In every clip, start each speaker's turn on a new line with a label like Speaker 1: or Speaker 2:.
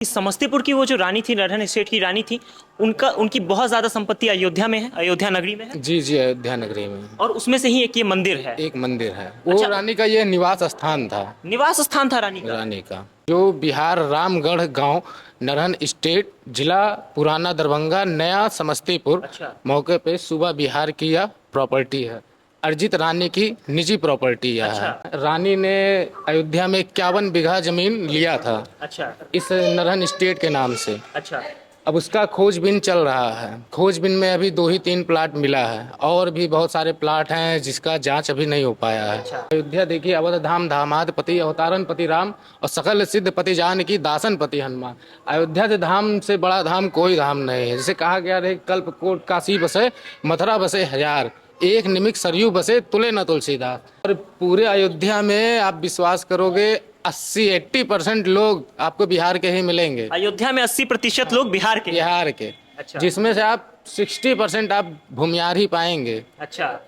Speaker 1: समस्तीपुर की वो जो रानी थी, नरहन स्टेट की रानी थी, उनकी बहुत ज्यादा संपत्ति अयोध्या में है, अयोध्या नगरी में है।
Speaker 2: जी जी, अयोध्या नगरी में
Speaker 1: और उसमें से ही एक ये मंदिर है।
Speaker 2: एक मंदिर है। वो
Speaker 1: अच्छा,
Speaker 2: रानी का ये निवास स्थान था।
Speaker 1: निवास स्थान था रानी का।
Speaker 2: रानी का जो बिहार रामगढ़ गांव, नरहन स्टेट, जिला पुराना दरभंगा, नया समस्तीपुर,
Speaker 1: अच्छा
Speaker 2: मौके पे सूबा बिहार की यह प्रॉपर्टी है। अर्जित रानी की निजी प्रॉपर्टी यह
Speaker 1: अच्छा
Speaker 2: है। रानी ने अयोध्या में 51 बीघा जमीन लिया था
Speaker 1: अच्छा
Speaker 2: इस नरहन स्टेट के नाम से।
Speaker 1: अच्छा
Speaker 2: अब उसका खोजबीन चल रहा है। खोजबीन में अभी 2 ही 3 प्लाट मिला है, और भी बहुत सारे प्लाट हैं जिसका जांच अभी नहीं हो पाया है।
Speaker 1: अच्छा।
Speaker 2: अयोध्या देखिए, अवध धाम धामाद पति अवतारण पति राम और सकल सिद्ध पति जानकी दासन पति हनुमान। अयोध्या के धाम से बड़ा धाम कोई धाम नहीं है। जैसे कहा गया है, कल्प कोट काशी बसे, मथुरा बसे हजार, एक निमिक सरयू बसे, तुले न तुलसीदास। और पूरे अयोध्या में आप विश्वास करोगे 80-80% लोग आपको बिहार के ही मिलेंगे।
Speaker 1: अयोध्या में 80% लोग बिहार के हैं।
Speaker 2: बिहार के,
Speaker 1: अच्छा
Speaker 2: जिसमें से आप 60% आप भूमिहार ही पाएंगे।
Speaker 1: अच्छा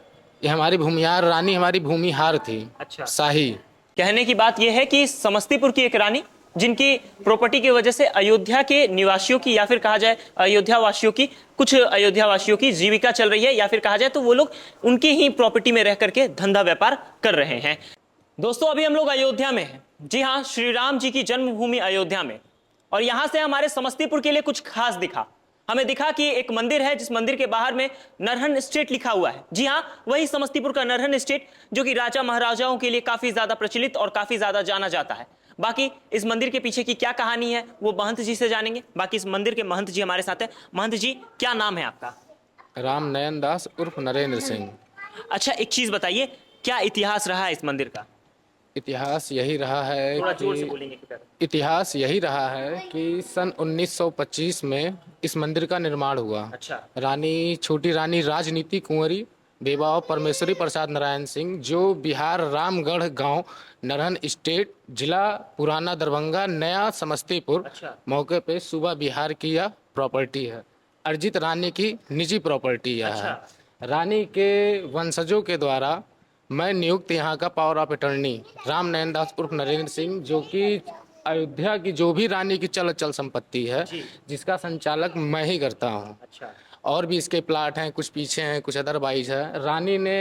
Speaker 2: ये हमारी भूमिहार रानी हमारी भूमिहार थी।
Speaker 1: अच्छा।
Speaker 2: शाही।
Speaker 1: कहने की बात यह है कि समस्तीपुर की एक रानी, जिनकी प्रॉपर्टी की वजह से अयोध्या के निवासियों की, या फिर कहा जाए अयोध्या वासियों की, कुछ अयोध्या वासियों की जीविका चल रही है, या फिर कहा जाए तो वो लोग उनकी ही प्रॉपर्टी में रह करके धंधा व्यापार कर रहे हैं। दोस्तों, अभी हम लोग अयोध्या में हैं। जी हाँ, श्री राम जी की जन्मभूमि अयोध्या में। और यहां से हमारे समस्तीपुर के लिए कुछ खास दिखा। हमें दिखा कि एक मंदिर है, जिस मंदिर के बाहर में नरहन स्टेट लिखा हुआ है। जी हाँ, वही समस्तीपुर का नरहन स्टेट, जो कि राजा महाराजाओं के लिए काफी ज्यादा प्रचलित और काफी ज्यादा जाना जाता है। बाकी इस मंदिर के पीछे की क्या कहानी है वो महंत जी से जानेंगे। बाकी इस मंदिर के महंत जी हमारे साथ है। महंत जी, क्या नाम है आपका?
Speaker 2: राम नयन दास उर्फ नरेंद्र सिंह।
Speaker 1: अच्छा, एक चीज बताइए, क्या इतिहास रहा है इस मंदिर का?
Speaker 2: इतिहास यही रहा है
Speaker 1: थोड़ा जोर से
Speaker 2: कि
Speaker 1: बोलेंगे कृपया।
Speaker 2: इतिहास यही रहा है कि सन 1925 में इस मंदिर का निर्माण हुआ।
Speaker 1: अच्छा
Speaker 2: रानी, छोटी रानी राजनीति कुंवरी बेवाओं परमेश्वरी प्रसाद नारायण सिंह, जो बिहार रामगढ़ गांव, नरहन स्टेट, जिला पुराना दरभंगा, नया समस्तीपुर,
Speaker 1: अच्छा
Speaker 2: मौके पे सूबा बिहार की यह प्रॉपर्टी है। अर्जित रानी की निजी प्रॉपर्टी यह
Speaker 1: अच्छा
Speaker 2: है। रानी के वंशजों के द्वारा मैं नियुक्त यहाँ का पावर ऑफ अटर्नी राम नयन दास उर्फ नरेंद्र सिंह, जो कि अयोध्या की जो भी रानी की चल अचल संपत्ति है,
Speaker 1: जी।
Speaker 2: जिसका संचालक मैं ही करता हूँ।
Speaker 1: अच्छा
Speaker 2: और भी इसके प्लाट हैं, कुछ पीछे हैं, कुछ अदरवाइज है। रानी ने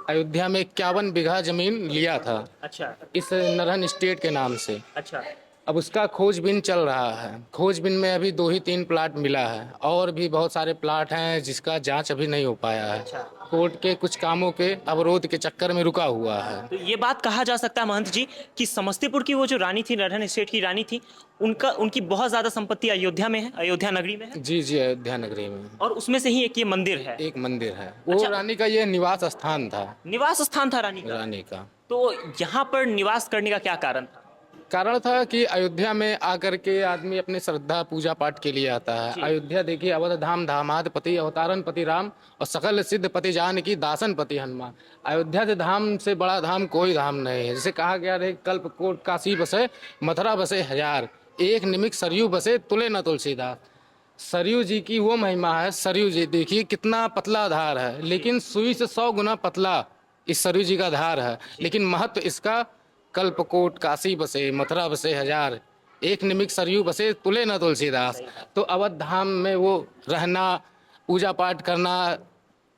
Speaker 2: अयोध्या में 51 बीघा जमीन लिया था
Speaker 1: अच्छा
Speaker 2: इस नरहन स्टेट के नाम से।
Speaker 1: अच्छा
Speaker 2: अब उसका खोजबीन चल रहा है। खोजबीन में अभी 2 ही 3 प्लाट मिला है, और भी बहुत सारे प्लाट हैं जिसका जांच अभी नहीं हो पाया है।
Speaker 1: अच्छा।
Speaker 2: कोर्ट के कुछ कामों के अवरोध के चक्कर में रुका हुआ है।
Speaker 1: तो ये बात कहा जा सकता है महंत जी कि समस्तीपुर की वो जो रानी थी, नरहन स्टेट की रानी थी, उनकी बहुत ज्यादा संपत्ति अयोध्या में है, अयोध्या नगरी में है।
Speaker 2: जी जी, अयोध्या नगरी में
Speaker 1: और उसमें से ही एक ये मंदिर है।
Speaker 2: एक मंदिर है। वो
Speaker 1: अच्छा।
Speaker 2: रानी का ये निवास स्थान था।
Speaker 1: निवास स्थान था रानी का।
Speaker 2: रानी का
Speaker 1: तो यहाँ पर निवास करने का क्या कारण था?
Speaker 2: कारण था कि अयोध्या में आकर के आदमी अपने श्रद्धा पूजा पाठ के लिए आता है।
Speaker 1: जी।
Speaker 2: अयोध्या देखिए, अवध धाम धामाद पति अवतारण पति राम और सकल सिद्ध पति जानकी दासन पति हनुमान। अयोध्या के धाम से बड़ा धाम कोई धाम नहीं है। जैसे कहा गया है, कल्प कोट काशी बसे, मथुरा बसे हजार, एक निमिक सरयू बसे, तुले न तुलसीदास। सरयू जी की वो महिमा है। सरयू जी देखिए कितना पतला धार है, लेकिन सुई से 100 गुना पतला इस सरयू जी का धार है। लेकिन महत्व इसका, कल्पकोट काशी बसे, मथुरा बसे हजार, एक निमिक सरयू बसे, तुले न तुलसीदास। तो अवध धाम में वो रहना, पूजा पाठ करना,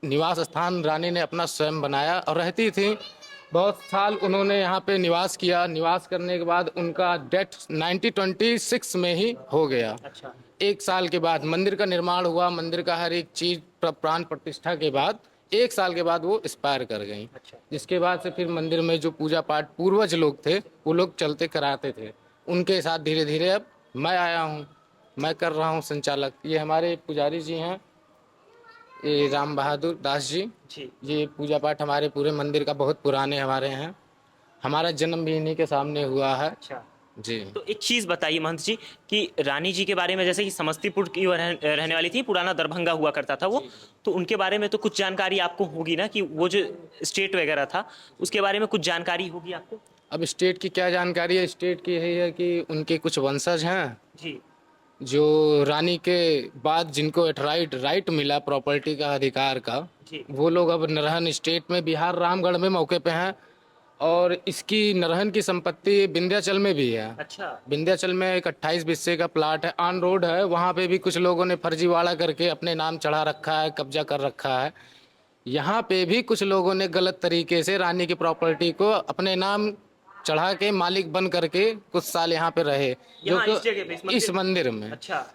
Speaker 2: निवास स्थान रानी ने अपना स्वयं बनाया और रहती थी। बहुत साल उन्होंने यहाँ पे निवास किया। निवास करने के बाद उनका डेथ 1926 में ही हो गया।
Speaker 1: अच्छा
Speaker 2: 1 साल के बाद मंदिर का निर्माण हुआ। मंदिर का हर एक चीज प्राण प्रतिष्ठा के बाद 1 साल के बाद वो एक्सपायर कर गई।
Speaker 1: अच्छा
Speaker 2: जिसके बाद से फिर मंदिर में जो पूजा पाठ पूर्वज लोग थे, वो लोग चलते कराते थे। उनके साथ धीरे धीरे अब मैं आया हूँ, मैं कर रहा हूँ संचालक। ये हमारे पुजारी जी हैं, ये राम बहादुर दास जी।
Speaker 1: जी।
Speaker 2: ये पूजा पाठ हमारे पूरे मंदिर का बहुत पुराने हमारे हैं। हमारा जन्म भी इन्हीं के सामने हुआ है।
Speaker 1: अच्छा।
Speaker 2: जी।
Speaker 1: तो एक चीज बताइए महंत जी कि रानी जी के बारे में, जैसे कि समस्तीपुर की वो रहने वाली थी, पुराना दरभंगा हुआ करता था वो, तो उनके बारे में तो कुछ जानकारी आपको होगी ना, कि वो जो स्टेट वगैरह था उसके बारे में कुछ जानकारी होगी आपको?
Speaker 2: अब स्टेट की क्या जानकारी है? स्टेट की यही है कि उनके कुछ वंशज हैं,
Speaker 1: जी।
Speaker 2: जो रानी के बाद जिनको राइट मिला प्रॉपर्टी का, अधिकार का,
Speaker 1: जी।
Speaker 2: वो लोग अब नरहन स्टेट में बिहार रामगढ़ में मौके पे हैं। और इसकी नरहन की संपत्ति विंध्याचल में भी है।
Speaker 1: अच्छा।
Speaker 2: विंध्याचल में एक 28 बिस्से का प्लाट है, ऑन रोड है, वहाँ पे भी कुछ लोगों ने फर्जीवाड़ा करके अपने नाम चढ़ा रखा है, कब्जा कर रखा है। यहाँ पे भी कुछ लोगों ने गलत तरीके से रानी की प्रॉपर्टी को अपने नाम चढ़ा के मालिक बन करके कुछ साल यहाँ पे रहे, जो
Speaker 1: यहाँ इस जगह पे
Speaker 2: कि इस मंदिर में
Speaker 1: अच्छा।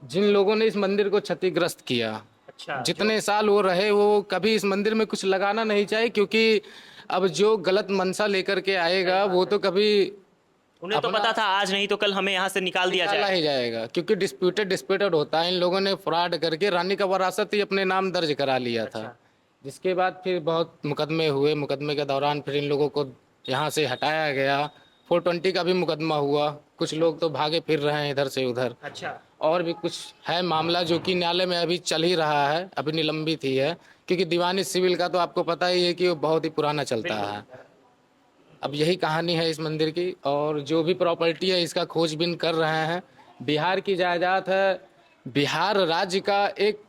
Speaker 2: जिन लोगों ने इस मंदिर को क्षतिग्रस्त किया,
Speaker 1: अच्छा।
Speaker 2: जितने साल वो रहे, वो कभी इस मंदिर में कुछ लगाना नहीं चाहिए, क्योंकि अब जो गलत मनसा लेकर के आएगा वो तो कभी
Speaker 1: उन्हें तो पता था आज नहीं तो कल हमें यहाँ से निकाल दिया
Speaker 2: निकाला
Speaker 1: जाए।
Speaker 2: ही जाएगा, क्योंकि डिस्प्यूटेड होता है। इन लोगों ने फ्रॉड करके रानी का वरासत ही अपने नाम दर्ज करा लिया था।
Speaker 1: अच्छा।
Speaker 2: जिसके बाद फिर बहुत मुकदमे हुए, मुकदमे के दौरान फिर इन लोगों को यहाँ से हटाया गया। 420 का भी मुकदमा हुआ, कुछ लोग तो भागे फिर रहे हैं इधर से उधर।
Speaker 1: अच्छा।
Speaker 2: और भी कुछ है मामला जो कि न्यायालय में अभी चल ही रहा है, अभी निलंबित ही है, क्योंकि दीवानी सिविल का तो आपको पता ही है कि वो बहुत ही पुराना चलता है। अब यही कहानी है इस मंदिर की, और जो भी प्रॉपर्टी है इसका खोजबीन कर रहे हैं। बिहार की जायदाद है, बिहार राज्य का एक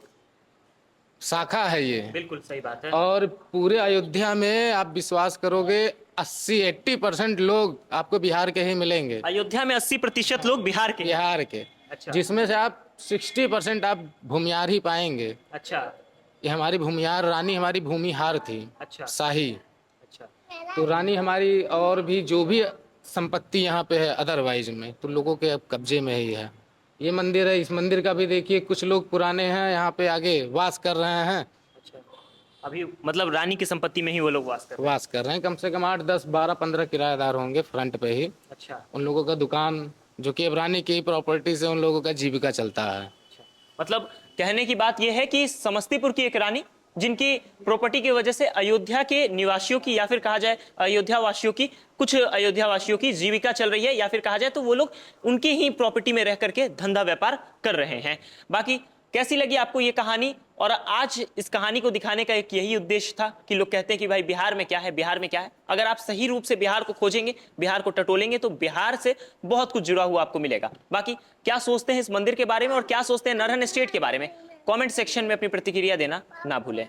Speaker 2: शाखा है ये।
Speaker 1: बिल्कुल सही बात है।
Speaker 2: और पूरे अयोध्या में आप विश्वास करोगे 80-80% लोग आपको बिहार के ही मिलेंगे।
Speaker 1: अयोध्या में 80% लोग बिहार के हैं।
Speaker 2: बिहार के,
Speaker 1: अच्छा।
Speaker 2: जिसमें से आप 60% आप भूमिहार ही पाएंगे।
Speaker 1: अच्छा।
Speaker 2: ये हमारी भूमिहार रानी हमारी भूमिहार थी,
Speaker 1: अच्छा।
Speaker 2: शाही।
Speaker 1: अच्छा।
Speaker 2: तो रानी हमारी और भी जो भी संपत्ति यहाँ पे है अदरवाइज में तो लोगों के अब कब्जे में ही है। ये मंदिर है, इस मंदिर का भी देखिए कुछ लोग पुराने हैं यहाँ पे आगे वास कर रहे हैं।
Speaker 1: अच्छा। अभी मतलब रानी की संपत्ति में ही वो लोग वास कर रहे हैं।
Speaker 2: कम से कम 8, 10, 12, 15 किराएदार होंगे फ्रंट पे ही।
Speaker 1: अच्छा।
Speaker 2: उन लोगों का दुकान जो कि अब रानी की प्रॉपर्टी से उन लोगों का जीविका चलता है।
Speaker 1: अच्छा। मतलब कहने की बात यह है कि समस्तीपुर की एक रानी जिनकी प्रॉपर्टी की वजह से अयोध्या के निवासियों की या फिर कहा जाए अयोध्या वासियों की कुछ अयोध्या वासियों की जीविका चल रही है, या फिर कहा जाए तो वो लोग उनकी ही प्रॉपर्टी में रह करके धंधा व्यापार कर रहे हैं। बाकी कैसी लगी आपको ये कहानी? और आज इस कहानी को दिखाने का एक यही उद्देश्य था कि लोग कहते हैं कि भाई बिहार में क्या है, बिहार में क्या है। अगर आप सही रूप से बिहार को खोजेंगे, बिहार को टटोलेंगे तो बिहार से बहुत कुछ जुड़ा हुआ आपको मिलेगा। बाकी क्या सोचते हैं इस मंदिर के बारे में और क्या सोचते हैं नरहन एस्टेट के बारे में, कमेंट सेक्शन में अपनी प्रतिक्रिया देना ना भूलें।